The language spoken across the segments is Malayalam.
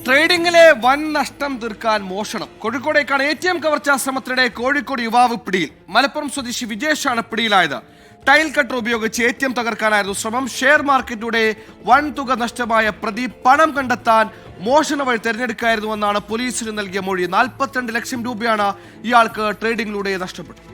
ട്രേഡിംഗിലെ വൻ നഷ്ടം തീർക്കാൻ മോഷണം. കോഴിക്കോടേക്കാണ് ATM കവർച്ചാ ശ്രമത്തിനിടെ കോഴിക്കോട് യുവാവ് പിടിയിൽ. മലപ്പുറം സ്വദേശി വിജേഷാണ് പിടിയിലായത്. ടൈൽ കട്ടർ ഉപയോഗിച്ച് ATM തകർക്കാനായിരുന്നു ശ്രമം. ഷെയർ മാർക്കറ്റിലൂടെ വൻ തുക നഷ്ടമായ പ്രതി പണം കണ്ടെത്താൻ മോഷണ വഴി തെരഞ്ഞെടുക്കായിരുന്നുവെന്നാണ് പോലീസിന് നൽകിയ മൊഴി. 42 ലക്ഷം രൂപയാണ് ഇയാൾക്ക് ട്രേഡിംഗിലൂടെ നഷ്ടപ്പെട്ടത്.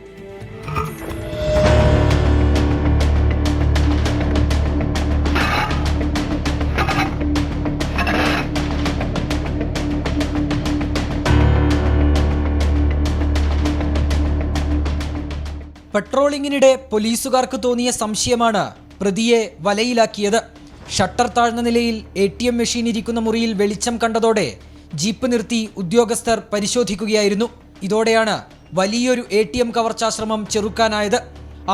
പെട്രോളിങ്ങിനിടെ പോലീസുകാർക്ക് തോന്നിയ സംശയമാണ് പ്രതിയെ വലയിലാക്കിയത്. ഷട്ടർ താഴ്ന്ന നിലയിൽ ATM മെഷീൻ ഇരിക്കുന്ന മുറിയിൽ വെളിച്ചം കണ്ടതോടെ ജീപ്പ് നിർത്തി ഉദ്യോഗസ്ഥർ പരിശോധിക്കുകയായിരുന്നു. ഇതോടെയാണ് വലിയൊരു ATM കവർച്ചാശ്രമം ചെറുക്കാനായത്.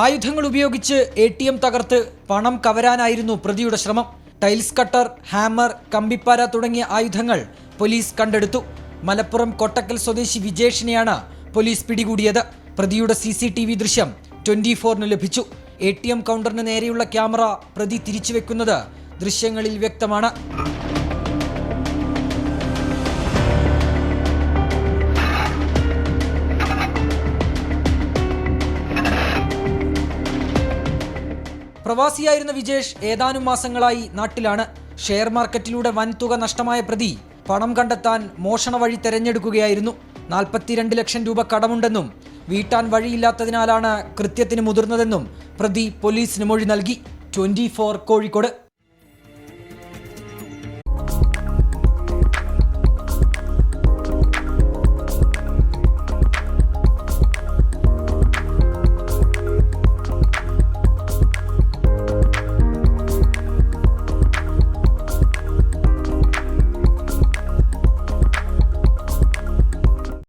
ആയുധങ്ങൾ ഉപയോഗിച്ച് ATM തകർത്ത് പണം കവരാനായിരുന്നു പ്രതിയുടെ ശ്രമം. ടൈൽസ് കട്ടർ, ഹാമർ, കമ്പിപ്പാര തുടങ്ങിയ ആയുധങ്ങൾ പോലീസ് കണ്ടെടുത്തു. മലപ്പുറം കൊട്ടക്കൽ സ്വദേശി വിജേഷിനെയാണ് പോലീസ് പിടികൂടിയത്. പ്രതിയുടെ CCTV ദൃശ്യം 24 ലഭിച്ചു. ATM കൗണ്ടറിന് നേരെയുള്ള ക്യാമറ പ്രതി തിരിച്ചുവെക്കുന്നത് ദൃശ്യങ്ങളിൽ വ്യക്തമാണ്. പ്രവാസിയായിരുന്ന വിജേഷ് ഏതാനും മാസങ്ങളായി നാട്ടിലാണ്. ഷെയർ മാർക്കറ്റിലൂടെ വൻ തുക നഷ്ടമായ പ്രതി പണം കണ്ടെത്താൻ മോഷണ വഴി തെരഞ്ഞെടുക്കുകയായിരുന്നു. 42 ലക്ഷം രൂപ കടമുണ്ടെന്നും വീട്ടാൻ വഴിയില്ലാത്തതിനാലാണ് കൃത്യത്തിന് മുതിർന്നതെന്നും പ്രതി പോലീസിന് മൊഴി നൽകി. 24 കോഴിക്കോട്.